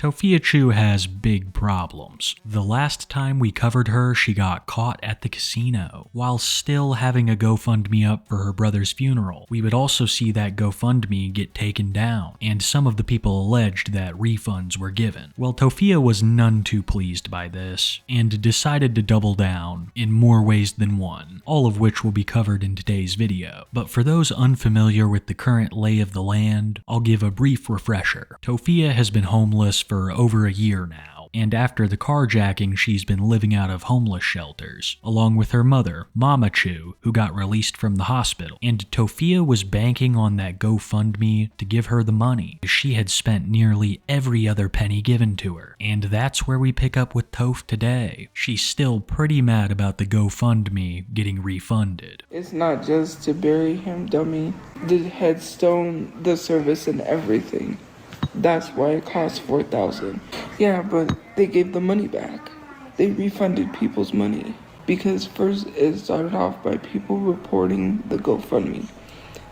Tophiachu has big problems. The last time we covered her, she got caught at the casino, while still having a GoFundMe up for her brother's funeral. We would also see that GoFundMe get taken down, and some of the people alleged that refunds were given. Well, Tophia was none too pleased by this, and decided to double down in more ways than one, all of which will be covered in today's video. But for those unfamiliar with the current lay of the land, I'll give a brief refresher. Tophia has been homeless for over a year now, and after the carjacking, she's been living out of homeless shelters, along with her mother, Chu, who got released from the hospital. And Tophia was banking on that GoFundMe to give her the money. She had spent nearly every other penny given to her, and that's where we pick up with Toph today. She's still pretty mad about the GoFundMe getting refunded. It's not just to bury him, dummy. The headstone, the service, and everything. That's why it cost $4,000. Yeah, but they gave the money back. They refunded people's money. Because first it started off by people reporting the GoFundMe,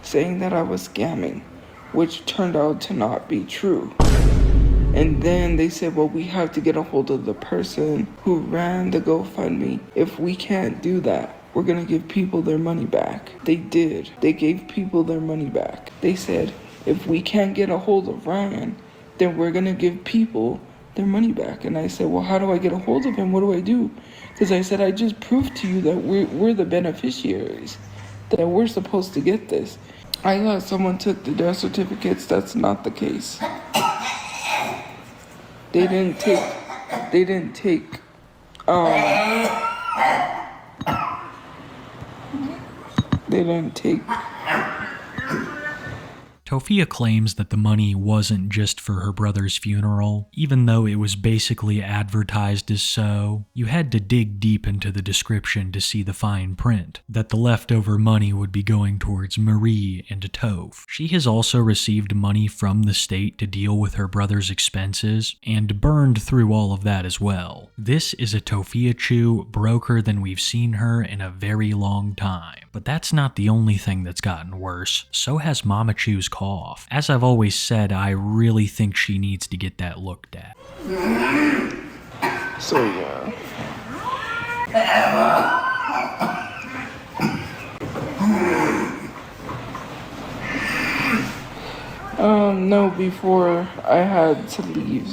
saying that I was scamming, which turned out to not be true. And then they said, well, we have to get a hold of the person who ran the GoFundMe. If we can't do that, we're gonna give people their money back. They did. They gave people their money back. They said, if we can't get a hold of Ryan, then we're gonna give people their money back. And I said, well, how do I get a hold of him? What do I do? Because I said, I just proved to you that we're the beneficiaries, that we're supposed to get this. I thought someone took the death certificates. That's not the case. They didn't take Tophia claims that the money wasn't just for her brother's funeral, even though it was basically advertised as so. You had to dig deep into the description to see the fine print, that the leftover money would be going towards Marie and Toph. She has also received money from the state to deal with her brother's expenses, and burned through all of that as well. This is a Tophiachu broker than we've seen her in a very long time. But that's not the only thing that's gotten worse. So has Mamachu's cough. As I've always said, I really think she needs to get that looked at. So yeah. No, before I had to leave.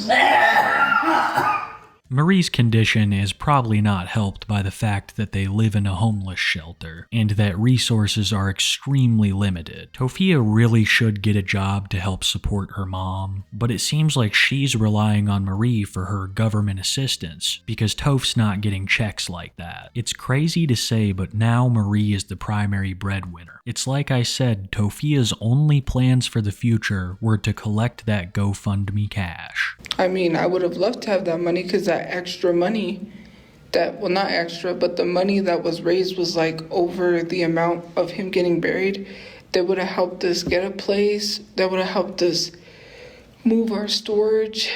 Marie's condition is probably not helped by the fact that they live in a homeless shelter, and that resources are extremely limited. Tophia really should get a job to help support her mom, but it seems like she's relying on Marie for her government assistance, because Toph's not getting checks like that. It's crazy to say, but now Marie is the primary breadwinner. It's like I said, Tophia's only plans for the future were to collect that GoFundMe cash. I mean, I would have loved to have that money, because that extra money, well, not extra, but the money that was raised was like over the amount of him getting buried. That would have helped us get a place. That would have helped us move our storage.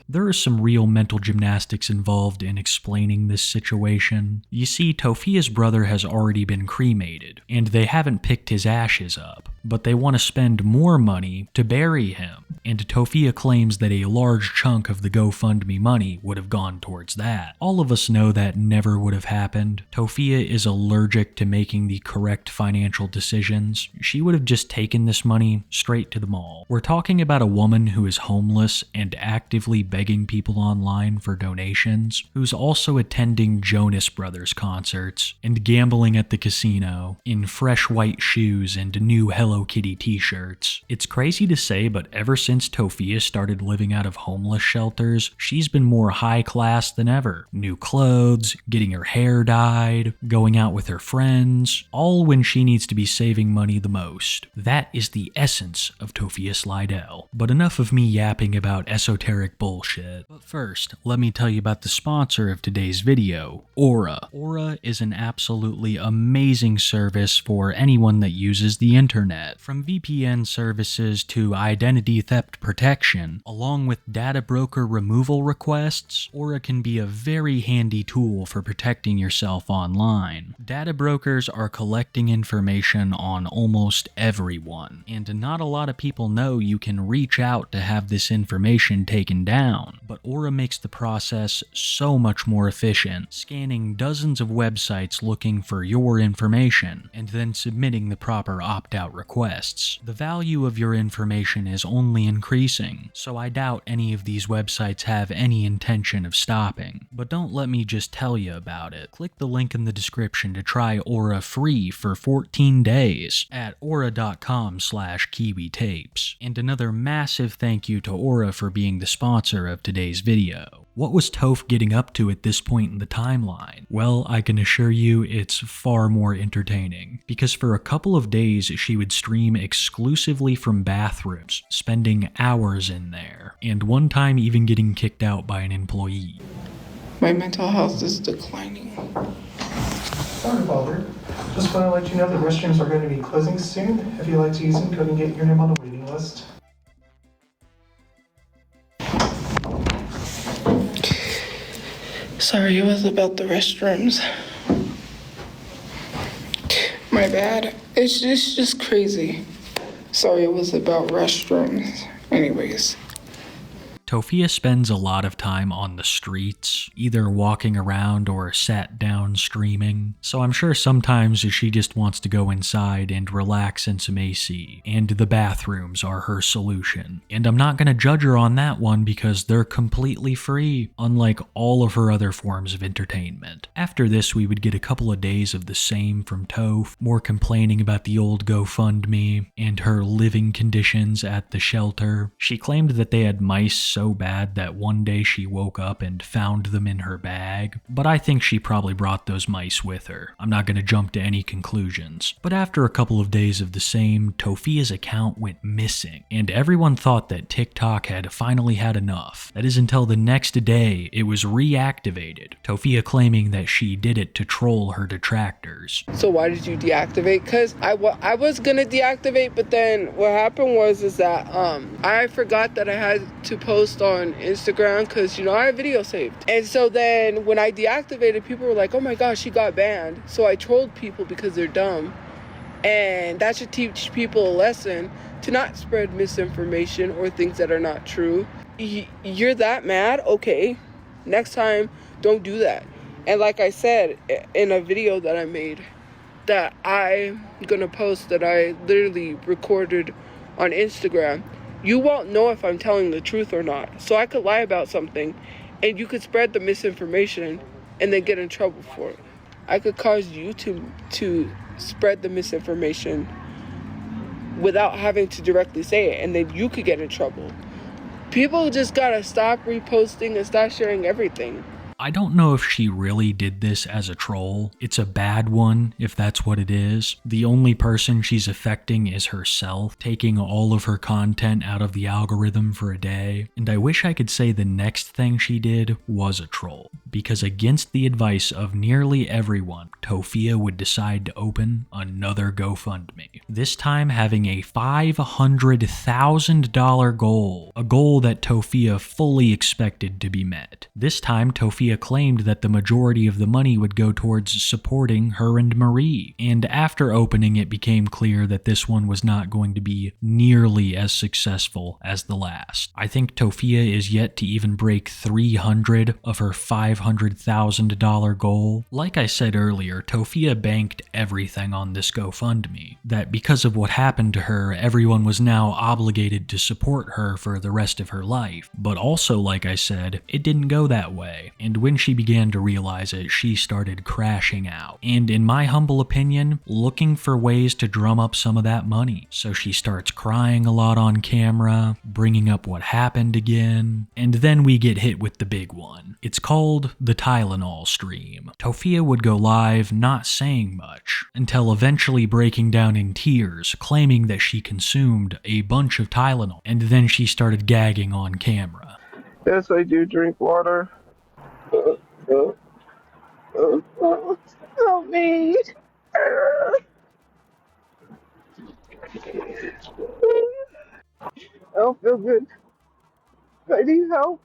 There is some real mental gymnastics involved in explaining this situation. You see, Tophia's brother has already been cremated, and they haven't picked his ashes up, but they want to spend more money to bury him, and Tophia claims that a large chunk of the GoFundMe money would have gone towards that. All of us know that never would have happened. Tophia is allergic to making the correct financial decisions. She would have just taken this money straight to the mall. We're talking about a woman who is homeless and actively begging people online for donations, who's also attending Jonas Brothers concerts and gambling at the casino in fresh white shoes and new Hello Kitty t-shirts. It's crazy to say, but ever since Tophia started living out of homeless shelters, she's been more high class than ever. New clothes, getting her hair dyed, going out with her friends, all when she needs to be saving money the most. That is the essence of Tophia Slidell. But enough of me yapping about esoteric bullshit. But first, let me tell you about the sponsor of today's video, Aura. Aura is an absolutely amazing service for anyone that uses the internet. From VPN services to identity theft protection, along with data broker removal requests, Aura can be a very handy tool for protecting yourself online. Data brokers are collecting information on almost everyone, and not a lot of people know you can reach out to have this information taken down. down, but Aura makes the process so much more efficient, scanning dozens of websites looking for your information, and then submitting the proper opt-out requests. The value of your information is only increasing, so I doubt any of these websites have any intention of stopping. But don't let me just tell you about it. Click the link in the description to try Aura free for 14 days at aura.com/kiwitapes. And another massive thank you to Aura for being the sponsor of today's video. What was Toph getting up to at this point in the timeline? Well, I can assure you it's far more entertaining, because for a couple of days she would stream exclusively from bathrooms, spending hours in there, and one time even getting kicked out by an employee. My mental health is declining. Sorry to bother. Just want to let you know the restrooms are going to be closing soon. If you'd like to use them, go and get your name on the waiting list. Sorry, it was about the restrooms. My bad. It's just crazy. Sorry, it was about restrooms. Anyways. Tophia spends a lot of time on the streets, either walking around or sat down streaming, so I'm sure sometimes she just wants to go inside and relax in some AC, and the bathrooms are her solution. And I'm not gonna judge her on that one because they're completely free, unlike all of her other forms of entertainment. After this, we would get a couple of days of the same from Toph, more complaining about the old GoFundMe and her living conditions at the shelter. She claimed that they had mice so bad that one day she woke up and found them in her bag, but I think she probably brought those mice with her. I'm not going to jump to any conclusions. But after a couple of days of the same, Tophia's account went missing, and everyone thought that TikTok had finally had enough. That is until the next day it was reactivated, Tophia claiming that she did it to troll her detractors. So why did you deactivate? Because I was gonna deactivate, but then what happened was that I forgot that I had to post on Instagram because, I have video saved. And so then when I deactivated, people were like, oh my gosh, she got banned. So I trolled people because they're dumb. And that should teach people a lesson to not spread misinformation or things that are not true. You're that mad? Okay. Next time, don't do that. And like I said in a video that I made, that I'm gonna post that I literally recorded on Instagram, you won't know if I'm telling the truth or not. So I could lie about something and you could spread the misinformation and then get in trouble for it. I could cause you to spread the misinformation without having to directly say it, and then you could get in trouble. People just gotta stop reposting and stop sharing everything. I don't know if she really did this as a troll. It's a bad one, if that's what it is. The only person she's affecting is herself, taking all of her content out of the algorithm for a day. And I wish I could say the next thing she did was a troll, because against the advice of nearly everyone, Tophia would decide to open another GoFundMe. This time having a $500,000 goal, a goal that Tophia fully expected to be met. This time, Tophia claimed that the majority of the money would go towards supporting her and Marie, and after opening it became clear that this one was not going to be nearly as successful as the last. I think Tophia is yet to even break 300 of her $500,000 goal. Like I said earlier, Tophia banked everything on this GoFundMe, that because of what happened to her, everyone was now obligated to support her for the rest of her life. But also, like I said, it didn't go that way, and when she began to realize it, she started crashing out. And in my humble opinion, looking for ways to drum up some of that money. So she starts crying a lot on camera, bringing up what happened again, and then we get hit with the big one. It's called the Tylenol stream. Tophia would go live not saying much, until eventually breaking down in tears, claiming that she consumed a bunch of Tylenol, and then she started gagging on camera. Yes, I do drink water. Help me. I don't feel good. I need help.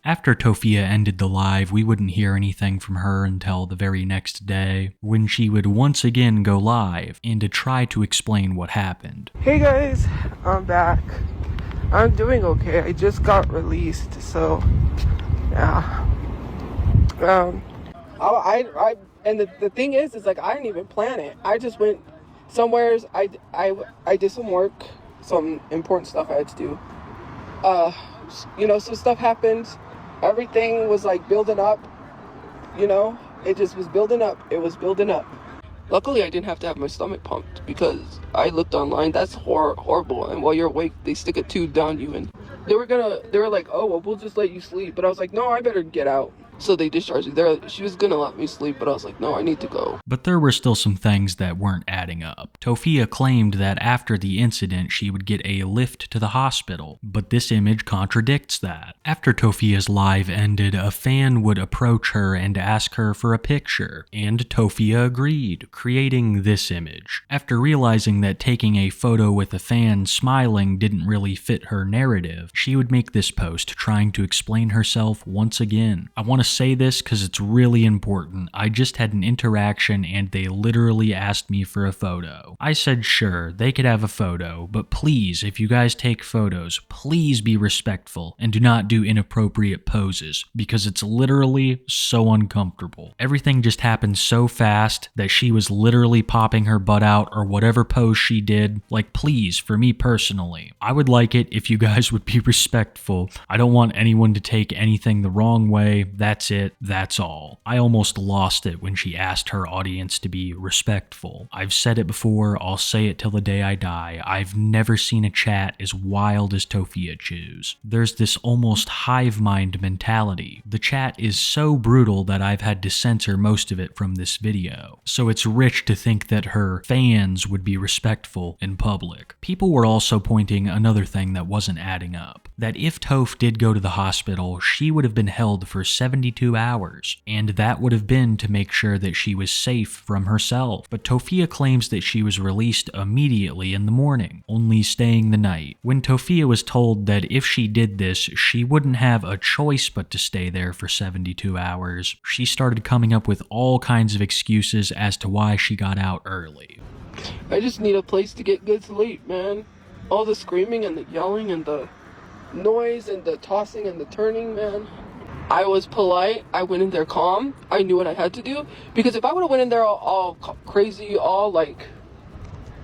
After Tophia ended the live, we wouldn't hear anything from her until the very next day, when she would once again go live and to try to explain what happened. Hey guys, I'm back. I'm doing okay. I just got released, so yeah. I and the thing is like I didn't even plan it. I just went somewheres. I did some work, some important stuff I had to do. Some stuff happened. Everything was like building up. It just was building up. It was building up. Luckily, I didn't have to have my stomach pumped because I looked online. That's horrible. And while you're awake, they stick a tube down you, and they were like, oh, well, we'll just let you sleep. But I was like, no, I better get out. So they discharged me. She was gonna let me sleep, but I was like, no, I need to go. But there were still some things that weren't adding up. Tophia claimed that after the incident, she would get a lift to the hospital, but this image contradicts that. After Tophia's live ended, a fan would approach her and ask her for a picture, and Tophia agreed, creating this image. After realizing that taking a photo with a fan smiling didn't really fit her narrative, she would make this post trying to explain herself once again. I want to say this because it's really important. I just had an interaction and they literally asked me for a photo. I said sure, they could have a photo, but please, if you guys take photos, please be respectful and do not do inappropriate poses because it's literally so uncomfortable. Everything just happened so fast that she was literally popping her butt out or whatever pose she did. Like, please, for me personally, I would like it if you guys would be respectful. I don't want anyone to take anything the wrong way. That's it. That's all. I almost lost it when she asked her audience to be respectful. I've said it before, I'll say it till the day I die. I've never seen a chat as wild as Tophiachu's. There's this almost hive mind mentality. The chat is so brutal that I've had to censor most of it from this video. So it's rich to think that her fans would be respectful in public. People were also pointing another thing that wasn't adding up. That if Toph did go to the hospital, she would have been held for 72 hours, and that would have been to make sure that she was safe from herself. But Tophia claims that she was released immediately in the morning, only staying the night. When Tophia was told that if she did this, she wouldn't have a choice but to stay there for 72 hours, she started coming up with all kinds of excuses as to why she got out early. I just need a place to get good sleep, man. All the screaming and the yelling and the noise and the tossing and the turning, man. I was polite. I went in there calm. I knew what I had to do. Because if I would have went in there all crazy, all like,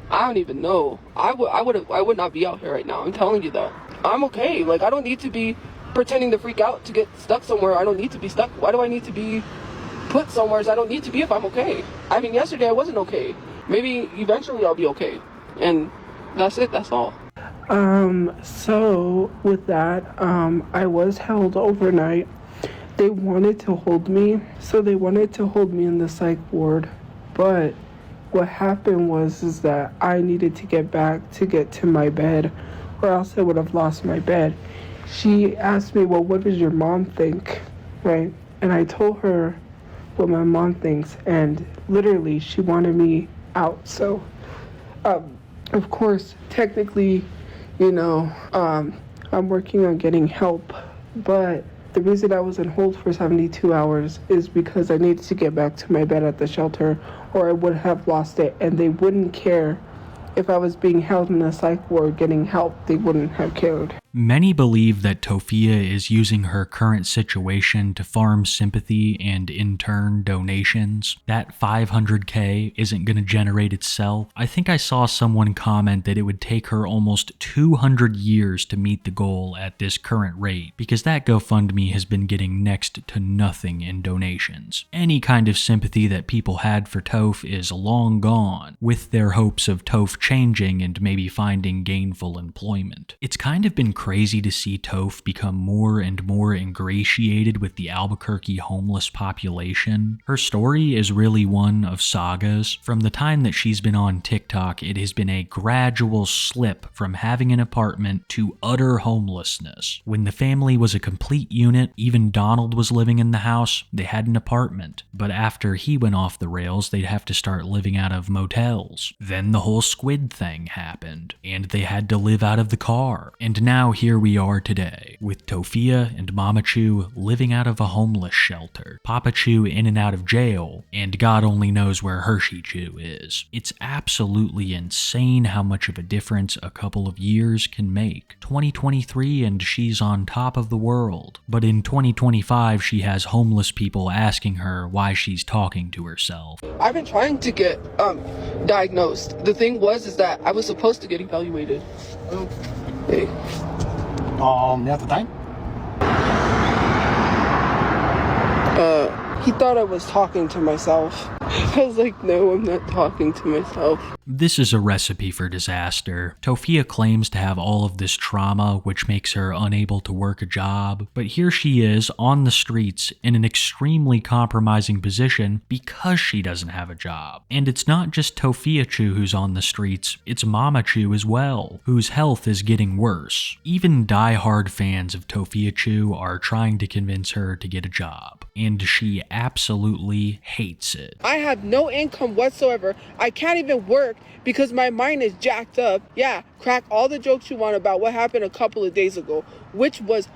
I don't even know. I would not be out here right now. I'm telling you that. I'm okay. Like, I don't need to be pretending to freak out to get stuck somewhere. I don't need to be stuck. Why do I need to be put somewhere I don't need to be if I'm okay? I mean, yesterday I wasn't okay. Maybe eventually I'll be okay. And that's it. That's all. So with that, I was held overnight. They wanted to hold me, so they wanted to hold me in the psych ward, but what happened was that I needed to get back to get to my bed, or else I would have lost my bed. She asked me, well, what does your mom think, right? And I told her what my mom thinks, and literally she wanted me out. So, of course, technically, I'm working on getting help, but the reason I was on hold for 72 hours is because I needed to get back to my bed at the shelter, or I would have lost it, and they wouldn't care if I was being held in a psych ward getting help. They wouldn't have cared. Many believe that Tophia is using her current situation to farm sympathy and in turn donations. That $500K isn't going to generate itself. I think I saw someone comment that it would take her almost 200 years to meet the goal at this current rate, because that GoFundMe has been getting next to nothing in donations. Any kind of sympathy that people had for Toph is long gone, with their hopes of Toph changing and maybe finding gainful employment. It's kind of been crazy to see Toph become more and more ingratiated with the Albuquerque homeless population? Her story is really one of sagas. From the time that she's been on TikTok, it has been a gradual slip from having an apartment to utter homelessness. When the family was a complete unit, even Donald was living in the house, they had an apartment. But after he went off the rails, they'd have to start living out of motels. Then the whole squid thing happened, and they had to live out of the car. And now here we are today, with Tophia and Mama Chu living out of a homeless shelter, Papa Chu in and out of jail, and God only knows where Hershey Chu is. It's absolutely insane how much of a difference a couple of years can make. 2023 and she's on top of the world. But in 2025 she has homeless people asking her why she's talking to herself. I've been trying to get diagnosed. The thing was that I was supposed to get evaluated. Hey. At the time? He thought I was talking to myself. I was like, no, I'm not talking to myself. This is a recipe for disaster. Tophia claims to have all of this trauma, which makes her unable to work a job, but here she is on the streets in an extremely compromising position because she doesn't have a job. And it's not just Tophiachu who's on the streets, it's Mama Chu as well, whose health is getting worse. Even die-hard fans of Tophiachu are trying to convince her to get a job, and she absolutely hates it. I have no income whatsoever. I can't even work because my mind is jacked up. Yeah, crack all the jokes you want about what happened a couple of days ago, which was a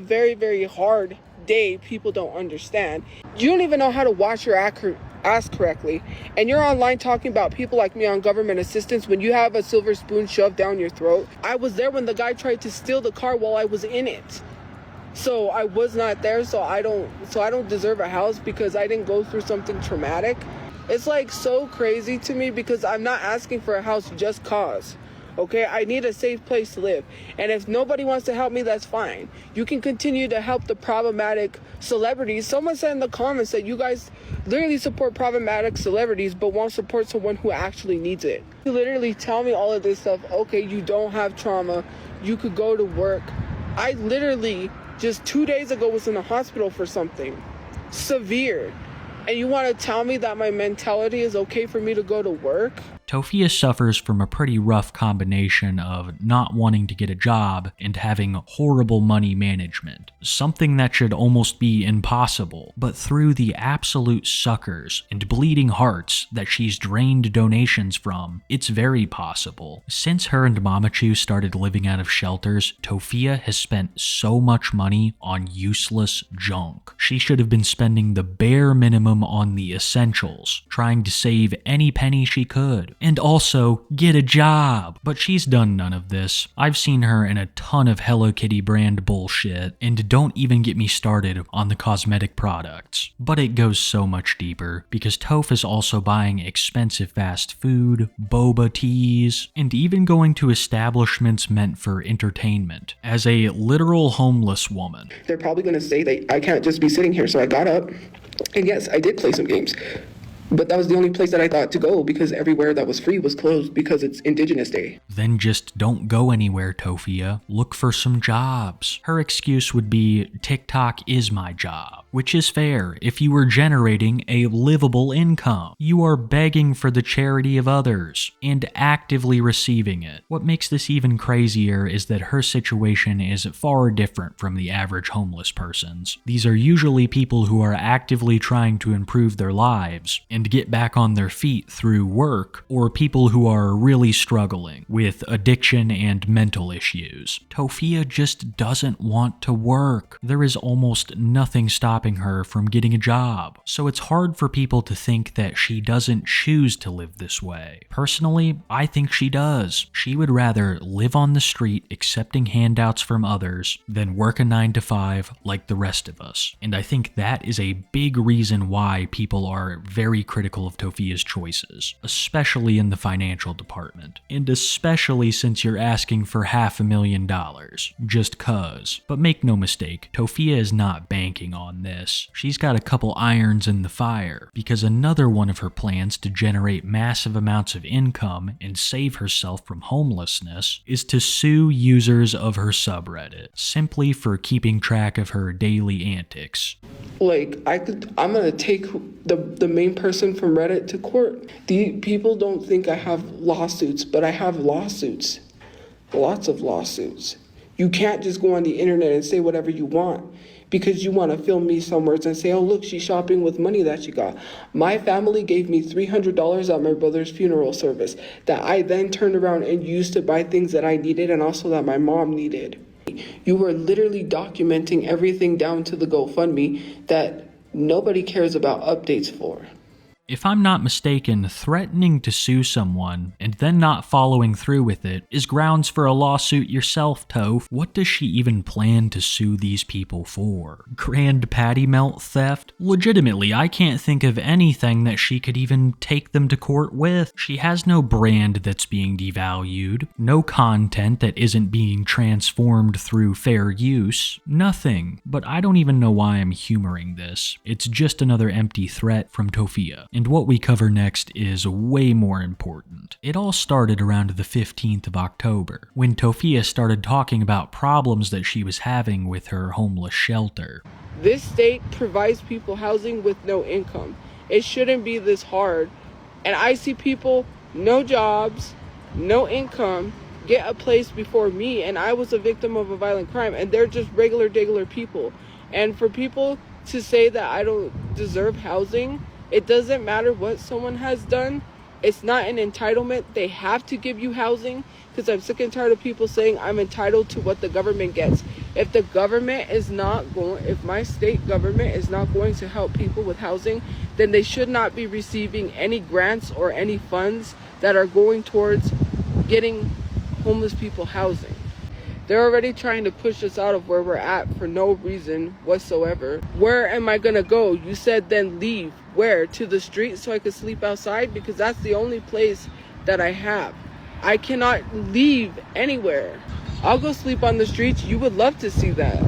very, very hard day. People don't understand. You don't even know how to wash your ass correctly. And you're online talking about people like me on government assistance when you have a silver spoon shoved down your throat. I was there when the guy tried to steal the car while I was in it. So I was not there, so I don't deserve a house because I didn't go through something traumatic. It's like so crazy to me because I'm not asking for a house just cause. Okay, I need a safe place to live. And if nobody wants to help me, that's fine. You can continue to help the problematic celebrities. Someone said in the comments that you guys literally support problematic celebrities but won't support someone who actually needs it. You literally tell me all of this stuff. Okay, you don't have trauma. You could go to work. I literally just 2 days ago was in the hospital for something severe. And you want to tell me that my mentality is okay for me to go to work? Tophia suffers from a pretty rough combination of not wanting to get a job and having horrible money management, something that should almost be impossible. But through the absolute suckers and bleeding hearts that she's drained donations from, it's very possible. Since her and Mama Chu started living out of shelters, Tophia has spent so much money on useless junk. She should have been spending the bare minimum on the essentials, trying to save any penny she could. And also, get a job. But she's done none of this. I've seen her in a ton of Hello Kitty brand bullshit, and don't even get me started on the cosmetic products. But it goes so much deeper, because Toph is also buying expensive fast food, boba teas, and even going to establishments meant for entertainment, as a literal homeless woman. They're probably going to say that I can't just be sitting here, so I got up. And yes, I did play some games. But that was the only place that I thought to go because everywhere that was free was closed because it's Indigenous Day. Then just don't go anywhere, Tophia. Look for some jobs. Her excuse would be, TikTok is my job, which is fair if you were generating a livable income. You are begging for the charity of others and actively receiving it. What makes this even crazier is that her situation is far different from the average homeless person's. These are usually people who are actively trying to improve their lives and get back on their feet through work, or people who are really struggling with addiction and mental issues. Tophia just doesn't want to work. There is almost nothing stopping her from getting a job, so it's hard for people to think that she doesn't choose to live this way. Personally, I think she does. She would rather live on the street accepting handouts from others than work a 9-to-5 like the rest of us. And I think that is a big reason why people are very critical of Tophia's choices, especially in the financial department, and especially since you're asking for $500,000, just cuz. But make no mistake, Tophia is not banking on this, she's got a couple irons in the fire, because another one of her plans to generate massive amounts of income and save herself from homelessness is to sue users of her subreddit, simply for keeping track of her daily antics. Like, I'm gonna take the main person from Reddit to court. The people don't think I have lawsuits, but I have lawsuits. Lots of lawsuits. You can't just go on the internet and say whatever you want because you want to film me somewhere and say, oh, look, she's shopping with money that she got. My family gave me $300 at my brother's funeral service that I then turned around and used to buy things that I needed and also that my mom needed. You were literally documenting everything down to the GoFundMe that nobody cares about updates for. If I'm not mistaken, threatening to sue someone and then not following through with it is grounds for a lawsuit yourself, Toph. What does she even plan to sue these people for? Grand patty melt theft? Legitimately, I can't think of anything that she could even take them to court with. She has no brand that's being devalued, no content that isn't being transformed through fair use, nothing. But I don't even know why I'm humoring this. It's just another empty threat from Tophia. And what we cover next is way more important. It all started around the 15th of October, when Tophia started talking about problems that she was having with her homeless shelter. This state provides people housing with no income. It shouldn't be this hard. And I see people, no jobs, no income, get a place before me, and I was a victim of a violent crime, and they're just regular people. And for people to say that I don't deserve housing, it doesn't matter what someone has done. It's not an entitlement. They have to give you housing, because I'm sick and tired of people saying I'm entitled to what the government gets. If the government is not going, if my state government is not going to help people with housing, then they should not be receiving any grants or any funds that are going towards getting homeless people housing. They're already trying to push us out of where we're at for no reason whatsoever. Where am I gonna go? You said then leave. Where? To the street so I could sleep outside? Because that's the only place that I have. I cannot leave anywhere. I'll go sleep on the streets. You would love to see that.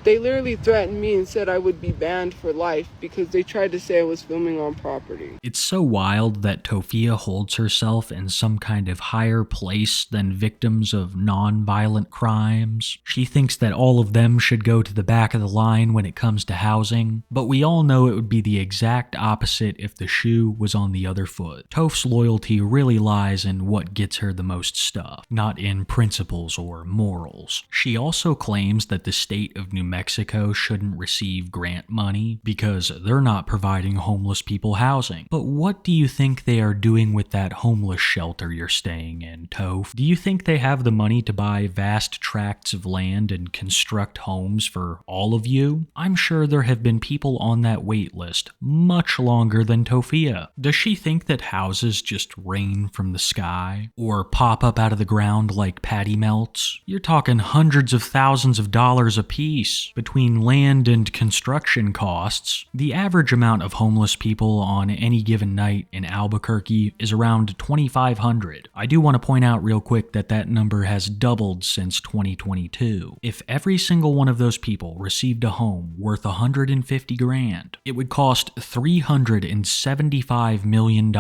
They literally threatened me and said I would be banned for life because they tried to say I was filming on property. It's so wild that Tophia holds herself in some kind of higher place than victims of non-violent crimes. She thinks that all of them should go to the back of the line when it comes to housing, but we all know it would be the exact opposite if the shoe was on the other foot. Toph's loyalty really lies in what gets her the most stuff, not in principles or morals. She also claims that the state of New Mexico shouldn't receive grant money because they're not providing homeless people housing. But what do you think they are doing with that homeless shelter you're staying in, Toph? Do you think they have the money to buy vast tracts of land and construct homes for all of you? I'm sure there have been people on that wait list much longer than Tophia. Does she think that houses just rain from the sky or pop up out of the ground like patty melts? You're talking hundreds of thousands of dollars a piece. Between land and construction costs, the average amount of homeless people on any given night in Albuquerque is around 2,500. I do want to point out real quick that that number has doubled since 2022. If every single one of those people received a home worth $150 grand, it would cost $375 million.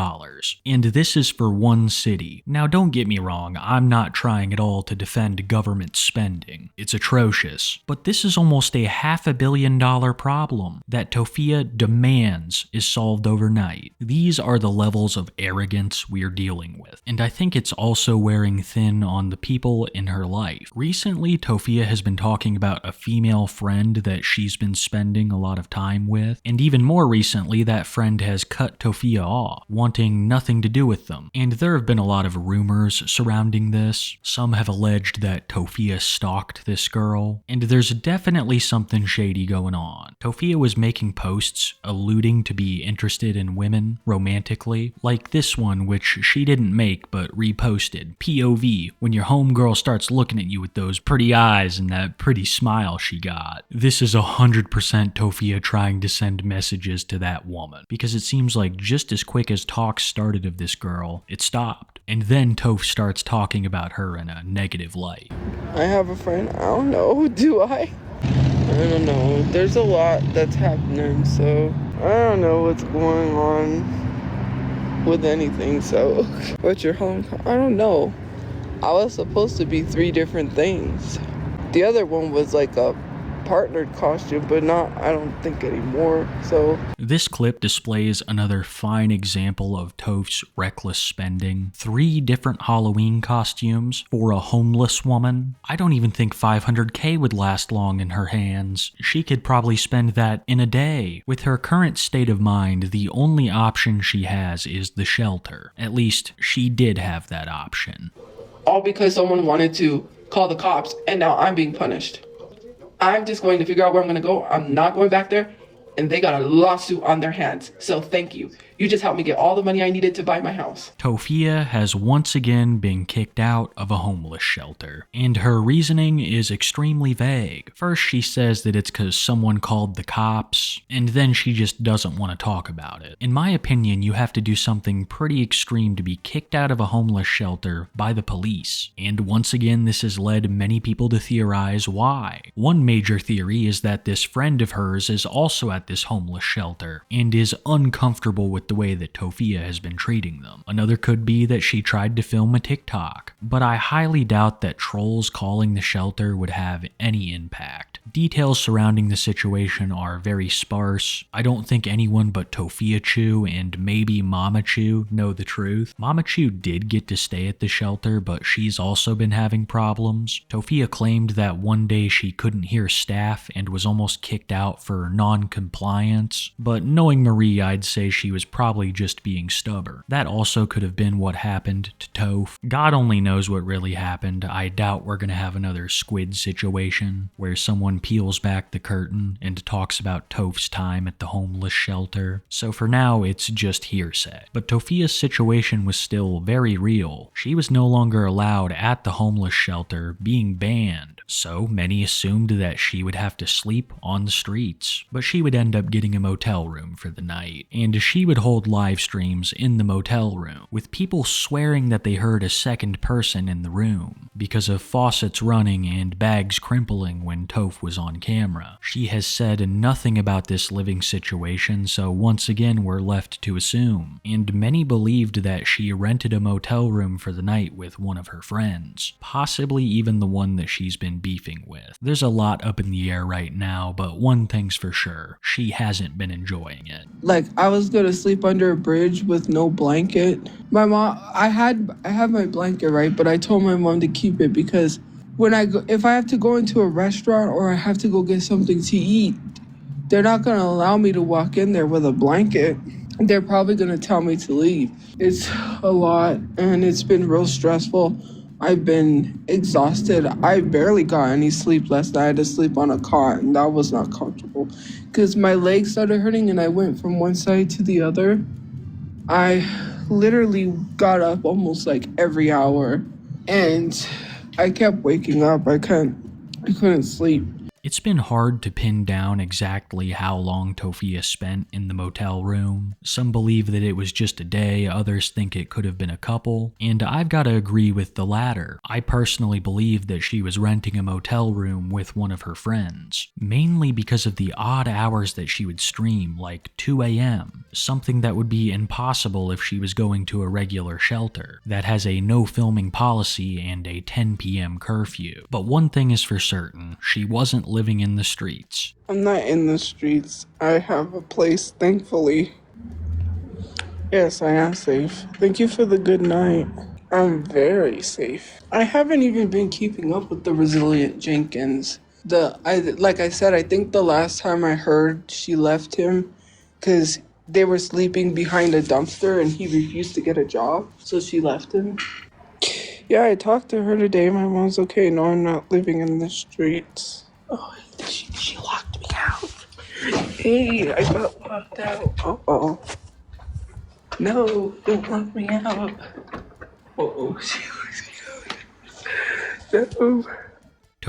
And this is for one city. Now don't get me wrong, I'm not trying at all to defend government spending. It's atrocious. But this is almost a $500 million problem that Tophia demands is solved overnight. These are the levels of arrogance we're dealing with, and I think it's also wearing thin on the people in her life. Recently, Tophia has been talking about a female friend that she's been spending a lot of time with, and even more recently, that friend has cut Tophia off, wanting nothing to do with them. And there have been a lot of rumors surrounding this. Some have alleged that Tophia stalked this girl, and there's definitely something shady going on. Tophia was making posts alluding to be interested in women romantically, like this one which she didn't make but reposted. POV, when your homegirl starts looking at you with those pretty eyes and that pretty smile she got. This is 100% Tophia trying to send messages to that woman, because it seems like just as quick as talks started of this girl, it stopped. And then Toph starts talking about her in a negative light. I have a friend. I don't know. Do I? I don't know. There's a lot that's happening, so I don't know what's going on with anything, so. What's your home? I don't know. I was supposed to be 3 different things. The other one was like a partnered costume, but not, I don't think anymore, so. This clip displays another fine example of Toph's reckless spending. 3 different Halloween costumes for a homeless woman. I don't even think $500K would last long in her hands. She could probably spend that in a day. With her current state of mind, the only option she has is the shelter. At least, she did have that option. All because someone wanted to call the cops, and now I'm being punished. I'm just going to figure out where I'm going to go. I'm not going back there. And they got a lawsuit on their hands. So thank you. You just helped me get all the money I needed to buy my house. Tophia has once again been kicked out of a homeless shelter. And her reasoning is extremely vague. First, she says that it's because someone called the cops. And then she just doesn't want to talk about it. In my opinion, you have to do something pretty extreme to be kicked out of a homeless shelter by the police. And once again, this has led many people to theorize why. One major theory is that this friend of hers is also at this homeless shelter and is uncomfortable with the way that Tophia has been treating them. Another could be that she tried to film a TikTok, but I highly doubt that trolls calling the shelter would have any impact. Details surrounding the situation are very sparse. I don't think anyone but Tophiachu and maybe Mamachu know the truth. Mamachu did get to stay at the shelter, but she's also been having problems. Tophia claimed that one day she couldn't hear staff and was almost kicked out for non-compliance, but knowing Marie, I'd say she was probably just being stubborn. That also could have been what happened to Toph. God only knows what really happened. I doubt we're gonna have another Squid situation where someone peels back the curtain and talks about Toph's time at the homeless shelter. So for now, it's just hearsay. But Tophia's situation was still very real. She was no longer allowed at the homeless shelter, being banned. So many assumed that she would have to sleep on the streets. But she would end up getting a motel room for the night. And she would hold live streams in the motel room, with people swearing that they heard a second person in the room because of faucets running and bags crimpling when Toph was on camera. She has said nothing about this living situation, so once again we're left to assume. And many believed that she rented a motel room for the night with one of her friends, possibly even the one that she's been beefing with. There's a lot up in the air right now, but one thing's for sure, she hasn't been enjoying it. Like, I was gonna sleep under a bridge with no blanket. My mom, I have my blanket, right? But I told my mom to keep it because when if I have to go into a restaurant or I have to go get something to eat, they're not gonna allow me to walk in there with a blanket. They're probably gonna tell me to leave. It's a lot and it's been real stressful. I've been exhausted. I barely got any sleep last night. I had to sleep on a cot and that was not comfortable because my legs started hurting and I went from one side to the other. I literally got up almost like every hour and I kept waking up. I couldn't sleep. It's been hard to pin down exactly how long Tophia spent in the motel room. Some believe that it was just a day, others think it could have been a couple, and I've got to agree with the latter. I personally believe that she was renting a motel room with one of her friends, mainly because of the odd hours that she would stream, like 2 a.m., something that would be impossible if she was going to a regular shelter that has a no filming policy and a 10 p.m. curfew. But one thing is for certain, she wasn't living in the streets. I'm not in the streets. I have a place, thankfully. Yes, I am safe. Thank you for the good night. I'm very safe. I haven't even been keeping up with the Resilient Jenkins. Like I said, I think the last time I heard she left him because they were sleeping behind a dumpster and he refused to get a job, so she left him. Yeah, I talked to her today. My mom's okay. No, I'm not living in the streets. Oh, she locked me out. Hey, I got locked out. Uh-oh. No, don't lock me out. Uh-oh, she locked me out. No.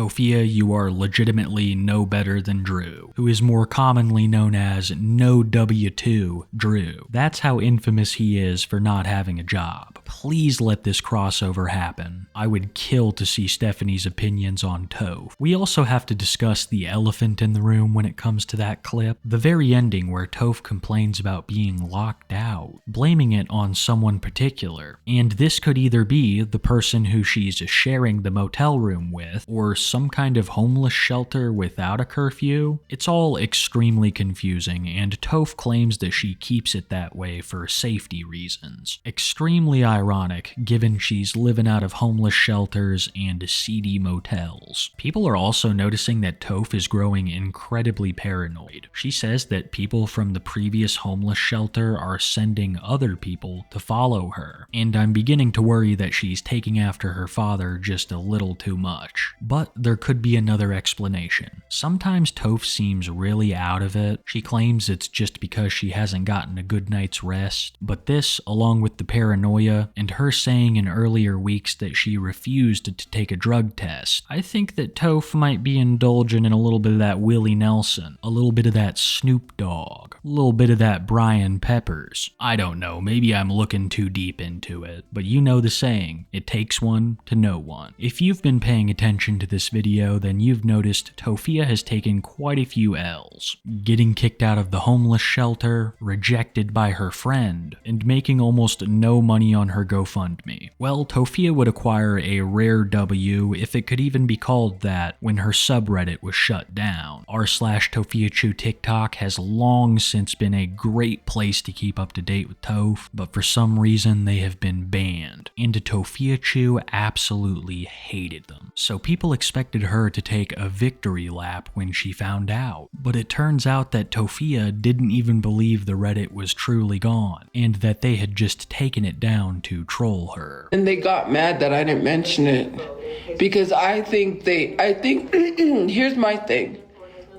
Tophia, you are legitimately no better than Drew, who is more commonly known as No W2 Drew. That's how infamous he is for not having a job. Please let this crossover happen. I would kill to see Stephanie's opinions on Toph. We also have to discuss the elephant in the room when it comes to that clip. The very ending where Toph complains about being locked out, blaming it on someone particular. And this could either be the person who she's sharing the motel room with, or some kind of homeless shelter without a curfew. It's all extremely confusing, and Toph claims that she keeps it that way for safety reasons. Extremely ironic, given she's living out of homeless shelters and seedy motels. People are also noticing that Toph is growing incredibly paranoid. She says that people from the previous homeless shelter are sending other people to follow her, and I'm beginning to worry that she's taking after her father just a little too much. But there could be another explanation. Sometimes Toph seems really out of it. She claims it's just because she hasn't gotten a good night's rest, but this, along with the paranoia and her saying in earlier weeks that she refused to take a drug test, I think that Toph might be indulging in a little bit of that Willie Nelson, a little bit of that Snoop Dogg, a little bit of that Brian Peppers. I don't know, maybe I'm looking too deep into it, but you know the saying, it takes one to know one. If you've been paying attention to this video, then you've noticed Tophia has taken quite a few L's. Getting kicked out of the homeless shelter, rejected by her friend, and making almost no money on her GoFundMe. Well, Tophia would acquire a rare W, if it could even be called that, when her subreddit was shut down. r/Tophiachu TikTok has long since been a great place to keep up to date with Toph, but for some reason they have been banned, and Tophiachu absolutely hated them. So people expected her to take a victory lap when she found out. But it turns out that Tophia didn't even believe the Reddit was truly gone, and that they had just taken it down to troll her. And they got mad that I didn't mention it because I think here's my thing,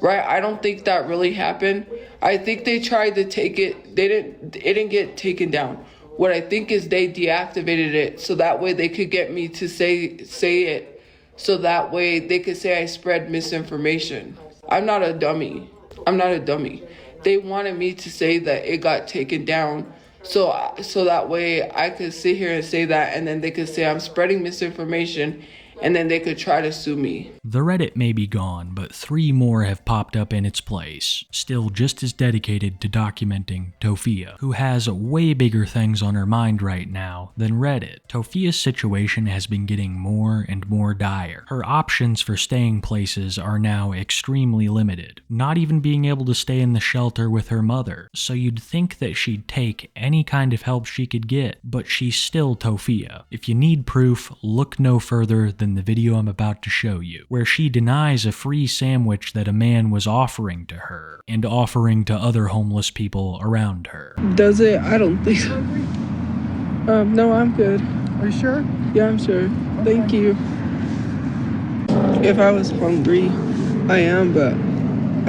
right? I don't think that really happened. I think they tried to take it. It didn't get taken down. What I think is they deactivated it so that way they could get me to say it, so that way they could say I spread misinformation. I'm not a dummy. They wanted me to say that it got taken down so that way I could sit here and say that, and then they could say I'm spreading misinformation, and then they could try to sue me. The Reddit may be gone, but 3 more have popped up in its place, still just as dedicated to documenting Tophia, who has way bigger things on her mind right now than Reddit. Tophia's situation has been getting more and more dire. Her options for staying places are now extremely limited, not even being able to stay in the shelter with her mother, so you'd think that she'd take any kind of help she could get, but she's still Tophia. If you need proof, look no further than the video I'm about to show you, where she denies a free sandwich that a man was offering to her, and offering to other homeless people around her. Does it? I don't think so. No, I'm good. Are you sure? Yeah, I'm sure. Thank you. If I was hungry, I am, but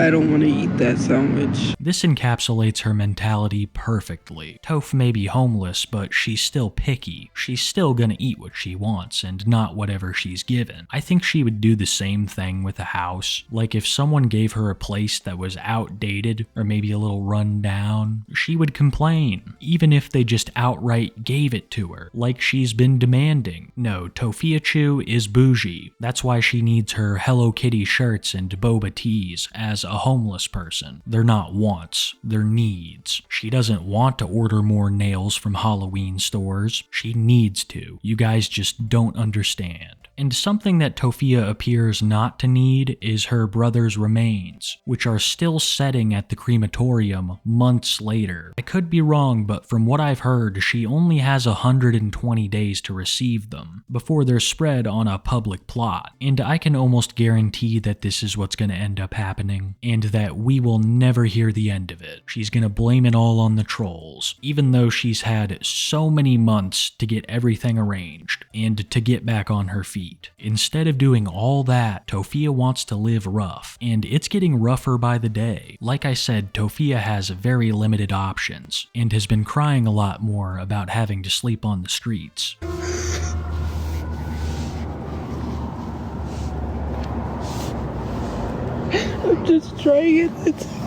I don't want to eat that sandwich. This encapsulates her mentality perfectly. Toph may be homeless, but she's still picky. She's still gonna eat what she wants and not whatever she's given. I think she would do the same thing with a house. Like if someone gave her a place that was outdated or maybe a little run down, she would complain, even if they just outright gave it to her, like she's been demanding. No, Tophiachu is bougie. That's why she needs her Hello Kitty shirts and boba teas as a homeless person. They're not wants, they're needs. She doesn't want to order more nails from Halloween stores. She needs to. You guys just don't understand. And something that Tophia appears not to need is her brother's remains, which are still setting at the crematorium months later. I could be wrong, but from what I've heard, she only has 120 days to receive them before they're spread on a public plot. And I can almost guarantee that this is what's going to end up happening, and that we will never hear the end of it. She's going to blame it all on the trolls, even though she's had so many months to get everything arranged and to get back on her feet. Instead of doing all that, Tophia wants to live rough, and it's getting rougher by the day. Like I said, Tophia has very limited options, and has been crying a lot more about having to sleep on the streets. Just trying it. It's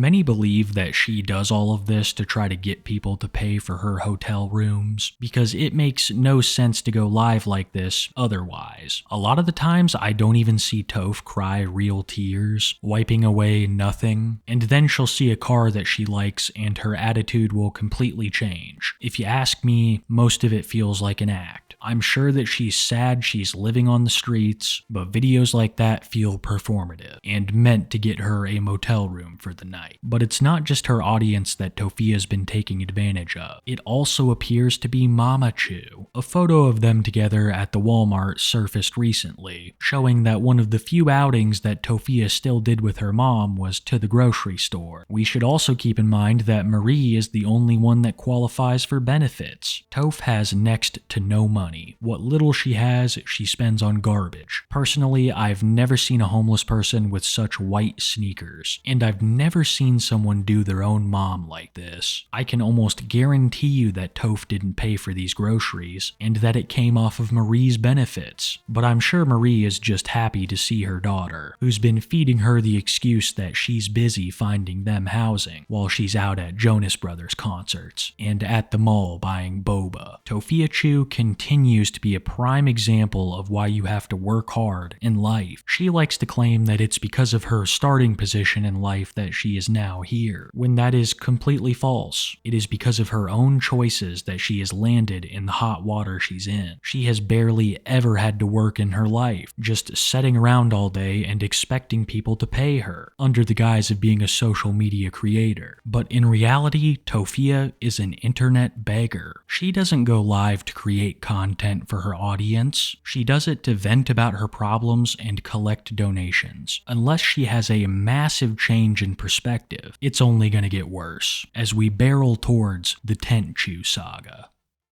Many believe that she does all of this to try to get people to pay for her hotel rooms, because it makes no sense to go live like this otherwise. A lot of the times, I don't even see Toph cry real tears, wiping away nothing, and then she'll see a car that she likes and her attitude will completely change. If you ask me, most of it feels like an act. I'm sure that she's sad she's living on the streets, but videos like that feel performative and meant to get her a motel room for the night. But it's not just her audience that Tophia's been taking advantage of. It also appears to be Tophiachu. A photo of them together at the Walmart surfaced recently, showing that one of the few outings that Tophia still did with her mom was to the grocery store. We should also keep in mind that Marie is the only one that qualifies for benefits. Toph has next to no money. What little she has, she spends on garbage. Personally, I've never seen a homeless person with such white sneakers, and I've never seen someone do their own mom like this. I can almost guarantee you that Toph didn't pay for these groceries, and that it came off of Marie's benefits. But I'm sure Marie is just happy to see her daughter, who's been feeding her the excuse that she's busy finding them housing, while she's out at Jonas Brothers concerts, and at the mall buying boba. Tophiachu continues to be a prime example of why you have to work hard in life. She likes to claim that it's because of her starting position in life that she is now here, when that is completely false. It is because of her own choices that she has landed in the hot water she's in. She has barely ever had to work in her life, just sitting around all day and expecting people to pay her, under the guise of being a social media creator. But in reality, Tophia is an internet beggar. She doesn't go live to create content for her audience. She does it to vent about her problems and collect donations. Unless she has a massive change in perspective, it's only gonna get worse as we barrel towards the Tophiachu saga.